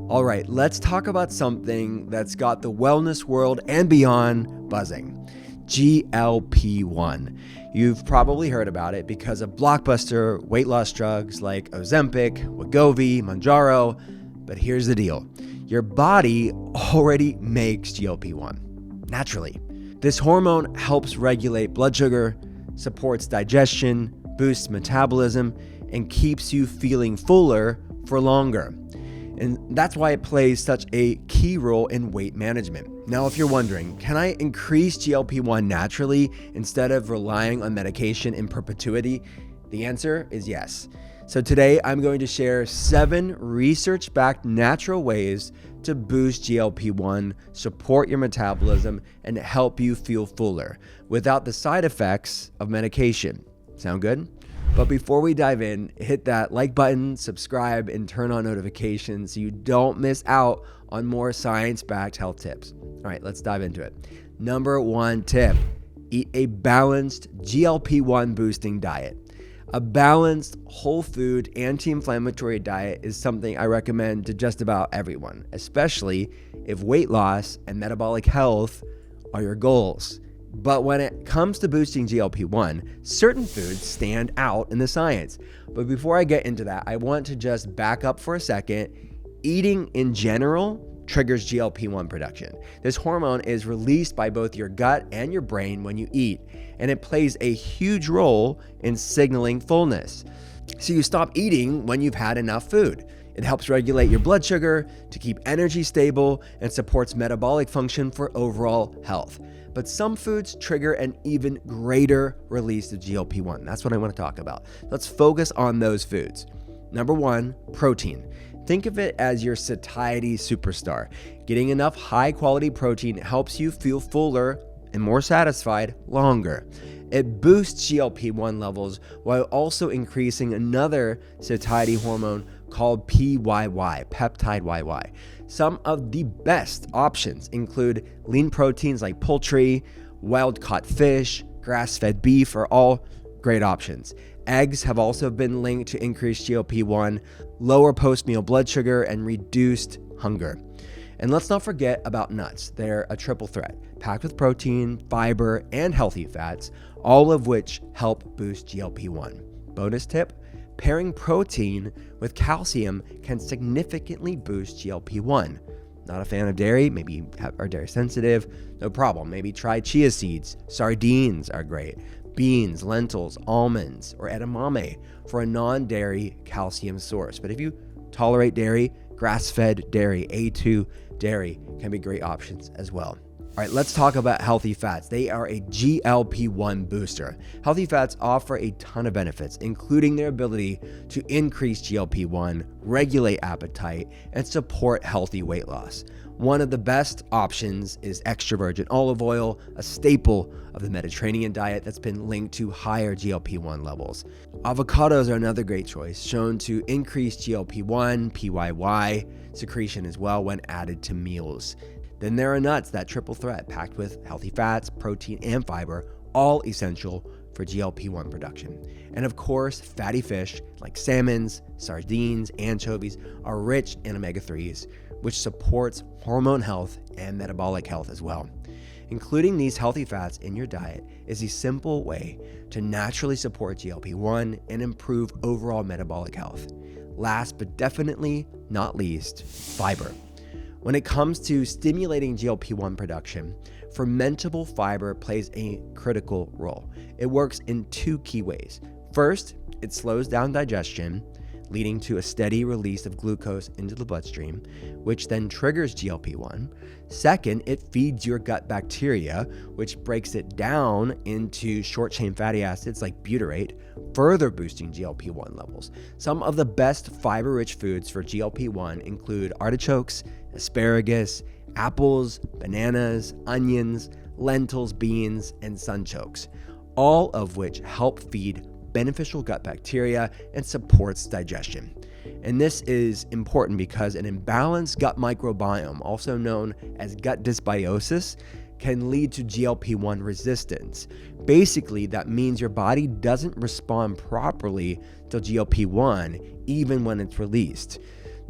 All right, let's talk about something that's got the wellness world and beyond buzzing. GLP-1. You've probably heard about it because of blockbuster weight loss drugs like Ozempic, Wegovy, Mounjaro. But here's the deal. Your body already makes GLP-1 naturally. This hormone helps regulate blood sugar, supports digestion, boosts metabolism, and keeps you feeling fuller for longer. And that's why it plays such a key role in weight management. Now, if you're wondering, can I increase GLP-1 naturally instead of relying on medication in perpetuity? The answer is yes. So today I'm going to share 7 research-backed natural ways to boost GLP-1, support your metabolism, and help you feel fuller without the side effects of medication. Sound good? But before we dive in, hit that like button, subscribe, and turn on notifications so you don't miss out on more science-backed health tips. All right, let's dive into it. Number 1 tip, eat a balanced GLP-1 boosting diet. A balanced, whole food, anti-inflammatory diet is something I recommend to just about everyone, especially if weight loss and metabolic health are your goals. But when it comes to boosting GLP-1, certain foods stand out in the science. But before I get into that, I want to just back up for a second. Eating in general triggers GLP-1 production. This hormone is released by both your gut and your brain when you eat, and it plays a huge role in signaling fullness. So you stop eating when you've had enough food. It helps regulate your blood sugar to keep energy stable and supports metabolic function for overall health. But some foods trigger an even greater release of GLP-1. That's what I want to talk about. Let's focus on those foods. Number 1, protein. Think of it as your satiety superstar. Getting enough high-quality protein helps you feel fuller and more satisfied longer. It boosts GLP-1 levels while also increasing another satiety hormone called PYY, peptide YY. Some of the best options include lean proteins like poultry, wild-caught fish, grass-fed beef are all great options. Eggs have also been linked to increased GLP-1, lower post-meal blood sugar, and reduced hunger. And let's not forget about nuts. They're a triple threat, packed with protein, fiber, and healthy fats, all of which help boost GLP-1. Bonus tip, pairing protein with calcium can significantly boost GLP-1. Not a fan of dairy? Maybe you are dairy sensitive? No problem. Maybe try chia seeds. Sardines are great. Beans, lentils, almonds, or edamame for a non-dairy calcium source. But if you tolerate dairy, grass-fed dairy, A2 dairy can be great options as well. All right, let's talk about healthy fats. They are a GLP-1 booster. Healthy fats offer a ton of benefits, including their ability to increase GLP-1, regulate appetite, and support healthy weight loss. One of the best options is extra virgin olive oil, a staple of the Mediterranean diet that's been linked to higher GLP-1 levels. Avocados are another great choice, shown to increase GLP-1, PYY secretion as well when added to meals. Then there are nuts, that triple threat packed with healthy fats, protein, and fiber, all essential for GLP-1 production. And of course, fatty fish like salmons, sardines, anchovies are rich in omega-3s, which supports hormone health and metabolic health as well. Including these healthy fats in your diet is a simple way to naturally support GLP-1 and improve overall metabolic health. Last but definitely not least, fiber. When it comes to stimulating GLP-1 production, fermentable fiber plays a critical role. It works in 2 key ways. First, it slows down digestion, leading to a steady release of glucose into the bloodstream, which then triggers GLP-1. Second, it feeds your gut bacteria, which breaks it down into short-chain fatty acids like butyrate, further boosting GLP-1 levels. Some of the best fiber-rich foods for GLP-1 include artichokes, asparagus, apples, bananas, onions, lentils, beans, and sunchokes, all of which help feed beneficial gut bacteria and supports digestion. And this is important because an imbalanced gut microbiome, also known as gut dysbiosis, can lead to GLP-1 resistance. Basically, that means your body doesn't respond properly to GLP-1 even when it's released.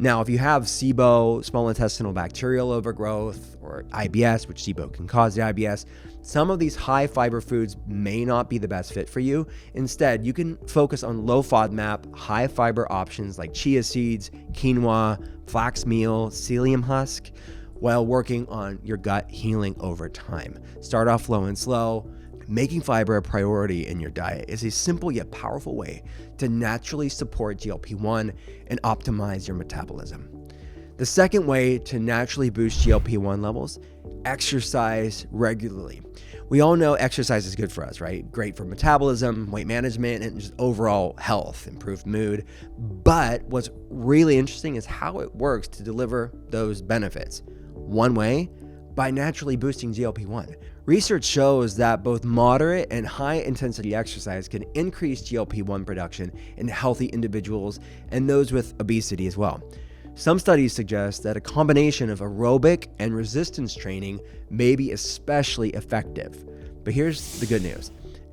Now, if you have SIBO, small intestinal bacterial overgrowth, or IBS, which SIBO can cause the IBS, some of these high fiber foods may not be the best fit for you. Instead, you can focus on low FODMAP, high fiber options like chia seeds, quinoa, flax meal, psyllium husk, while working on your gut healing over time. Start off low and slow. Making fiber a priority in your diet is a simple yet powerful way to naturally support GLP-1 and optimize your metabolism. The second way to naturally boost GLP-1 levels, exercise regularly. We all know exercise is good for us, right? Great for metabolism, weight management, and just overall health, improved mood. But what's really interesting is how it works to deliver those benefits. One way, by naturally boosting GLP-1. Research shows that both moderate and high intensity exercise can increase GLP-1 production in healthy individuals and those with obesity as well. Some studies suggest that a combination of aerobic and resistance training may be especially effective. But here's the good news.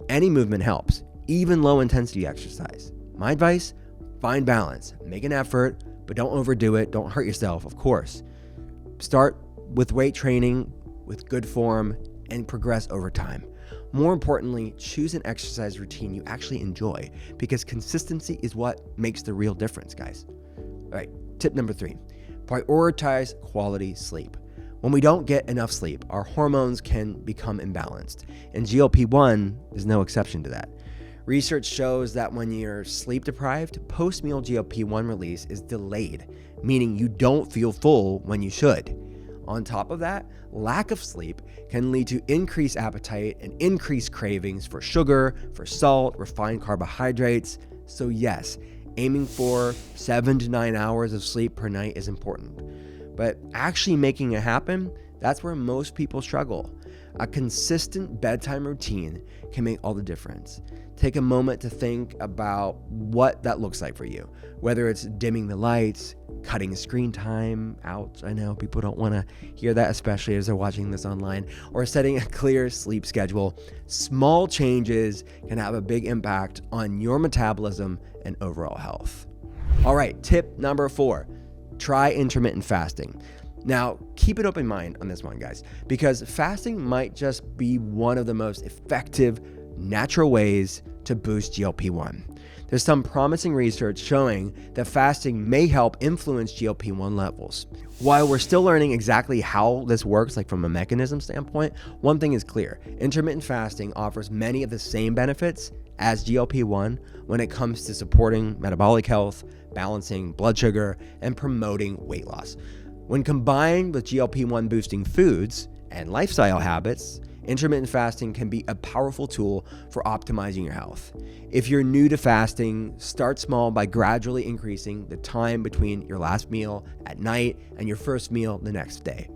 Any movement helps, even low intensity exercise. My advice, find balance, make an effort, but don't overdo it. Don't hurt yourself, of course. Start with weight training, with good form, and progress over time. More importantly, choose an exercise routine you actually enjoy, because consistency is what makes the real difference, guys. All right, tip number 3, prioritize quality sleep. When we don't get enough sleep, our hormones can become imbalanced, and GLP-1 is no exception to that. Research shows that when you're sleep deprived, post-meal GLP-1 release is delayed, meaning you don't feel full when you should. On top of that, lack of sleep can lead to increased appetite and increased cravings for sugar, for salt, refined carbohydrates. So yes, aiming for 7 to 9 hours of sleep per night is important. But actually making it happen, that's where most people struggle. A consistent bedtime routine can make all the difference. Take a moment to think about what that looks like for you, whether it's dimming the lights, cutting screen time out. I know people don't want to hear that, especially as they're watching this online, or setting a clear sleep schedule. Small changes can have a big impact on your metabolism and overall health. All right, tip number 4, try intermittent fasting. Now, keep an open mind on this one, guys, because fasting might just be one of the most effective natural ways to boost GLP-1. There's some promising research showing that fasting may help influence GLP-1 levels. While we're still learning exactly how this works, like from a mechanism standpoint, one thing is clear. Intermittent fasting offers many of the same benefits as GLP-1 when it comes to supporting metabolic health, balancing blood sugar, and promoting weight loss. When combined with GLP-1 boosting foods and lifestyle habits, intermittent fasting can be a powerful tool for optimizing your health. If you're new to fasting, start small by gradually increasing the time between your last meal at night and your first meal the next day.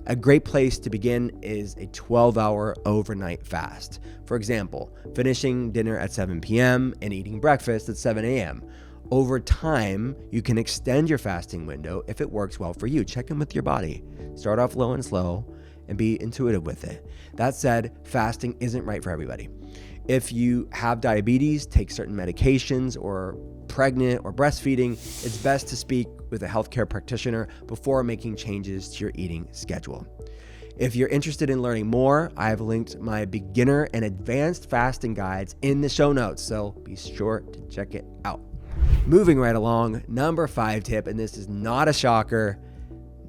A great place to begin is a 12-hour overnight fast. For example, finishing dinner at 7 p.m. and eating breakfast at 7 a.m. Over time, you can extend your fasting window if it works well for you. Check in with your body. Start off low and slow and be intuitive with it. That said, fasting isn't right for everybody. If you have diabetes, take certain medications, or pregnant or breastfeeding, it's best to speak with a healthcare practitioner before making changes to your eating schedule. If you're interested in learning more, I have linked my beginner and advanced fasting guides in the show notes, so be sure to check it out. Moving right along, number 5 tip, and this is not a shocker,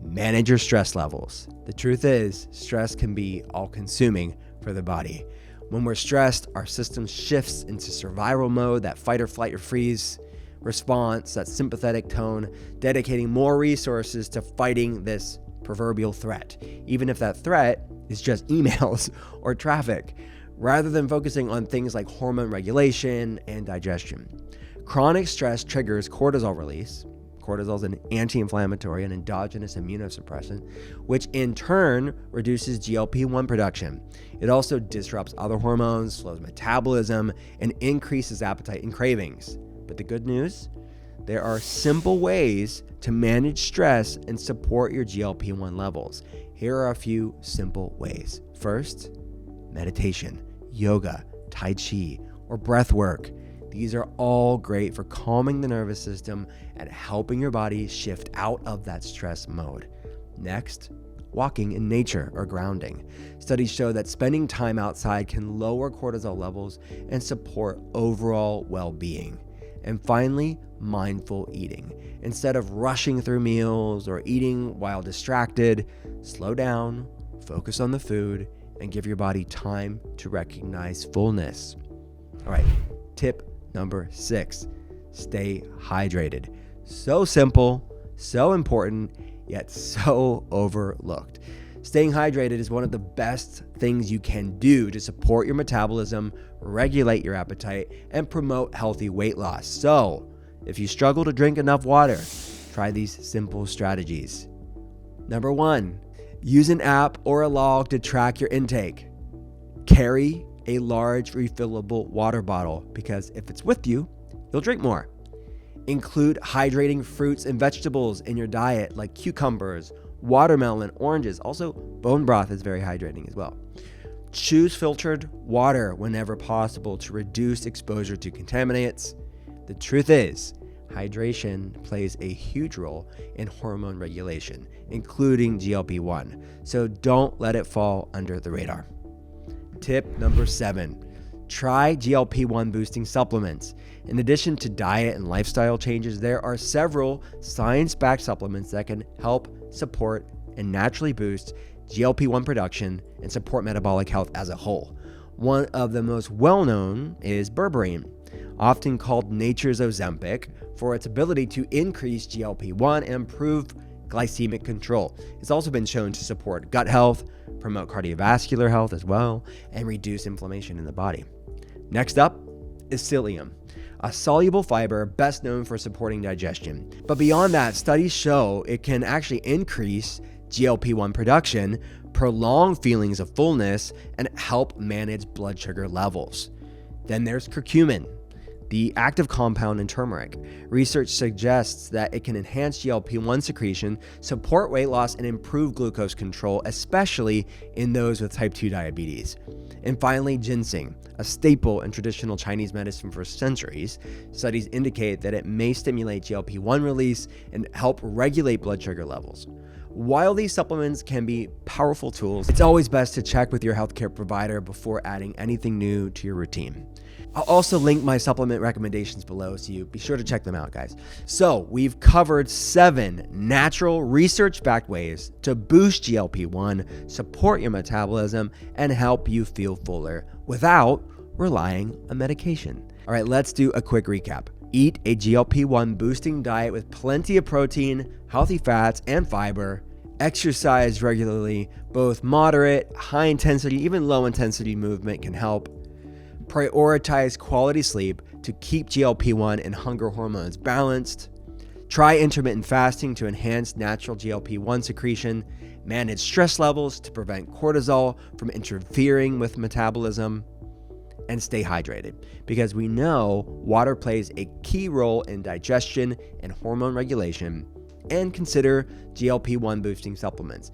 manage your stress levels. The truth is, stress can be all-consuming for the body. When we're stressed, our system shifts into survival mode, that fight or flight or freeze response, that sympathetic tone, dedicating more resources to fighting this proverbial threat, even if that threat is just emails or traffic, rather than focusing on things like hormone regulation and digestion. Chronic stress triggers cortisol release. Cortisol is an anti-inflammatory and endogenous immunosuppressant, which in turn reduces GLP-1 production. It also disrupts other hormones, slows metabolism, and increases appetite and cravings. But the good news? There are simple ways to manage stress and support your GLP-1 levels. Here are a few simple ways. First, meditation, yoga, tai chi, or breath work. These are all great for calming the nervous system and helping your body shift out of that stress mode. Next, walking in nature or grounding. Studies show that spending time outside can lower cortisol levels and support overall well-being. And finally, mindful eating. Instead of rushing through meals or eating while distracted, slow down, focus on the food, and give your body time to recognize fullness. All right, tip number 6, stay hydrated. So simple, so important, yet so overlooked. Staying hydrated is one of the best things you can do to support your metabolism, regulate your appetite, and promote healthy weight loss. So, if you struggle to drink enough water, try these simple strategies. Number 1, use an app or a log to track your intake. Carry a large refillable water bottle because if it's with you, you'll drink more. Include hydrating fruits and vegetables in your diet like cucumbers, watermelon, oranges. Also, bone broth is very hydrating as well. Choose filtered water whenever possible to reduce exposure to contaminants. The truth is, hydration plays a huge role in hormone regulation, including GLP-1, so don't let it fall under the radar. Tip number 7, try GLP-1 boosting supplements. In addition to diet and lifestyle changes, there are several science-backed supplements that can help support and naturally boost GLP-1 production and support metabolic health as a whole. One of the most well-known is berberine, often called nature's Ozempic, for its ability to increase GLP-1 and improve glycemic control. It's also been shown to support gut health, promote cardiovascular health as well, and reduce inflammation in the body. Next up is psyllium, a soluble fiber best known for supporting digestion. But beyond that, studies show it can actually increase GLP-1 production, prolong feelings of fullness, and help manage blood sugar levels. Then there's curcumin, the active compound in turmeric. Research suggests that it can enhance GLP-1 secretion, support weight loss, and improve glucose control, especially in those with type 2 diabetes. And finally, ginseng, a staple in traditional Chinese medicine for centuries. Studies indicate that it may stimulate GLP-1 release and help regulate blood sugar levels. While these supplements can be powerful tools, it's always best to check with your healthcare provider before adding anything new to your routine. I'll also link my supplement recommendations below, so you be sure to check them out, guys. So we've covered 7 natural research-backed ways to boost GLP-1, support your metabolism, and help you feel fuller without relying on medication. All right, let's do a quick recap. Eat a GLP-1 boosting diet with plenty of protein, healthy fats, and fiber. Exercise regularly. Both moderate, high intensity, even low intensity movement can help. Prioritize quality sleep to keep GLP-1 and hunger hormones balanced. Try intermittent fasting to enhance natural GLP-1 secretion. Manage stress levels to prevent cortisol from interfering with metabolism. And stay hydrated, because we know water plays a key role in digestion and hormone regulation. And consider GLP-1 boosting supplements.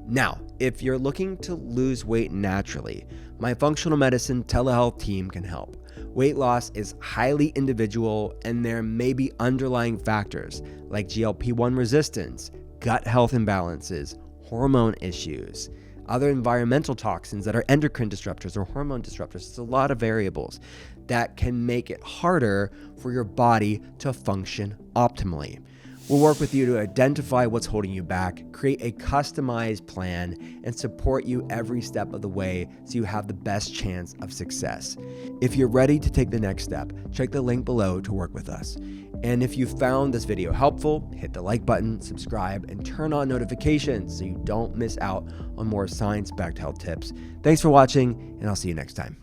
Now, if you're looking to lose weight naturally, my functional medicine telehealth team can help. Weight loss is highly individual, and there may be underlying factors like GLP-1 resistance, gut health imbalances, hormone issues, other environmental toxins that are endocrine disruptors or hormone disruptors. It's a lot of variables that can make it harder for your body to function optimally. We'll work with you to identify what's holding you back, create a customized plan, and support you every step of the way so you have the best chance of success. If you're ready to take the next step, check the link below to work with us. And if you found this video helpful, hit the like button, subscribe, and turn on notifications so you don't miss out on more science-backed health tips. Thanks for watching, and I'll see you next time.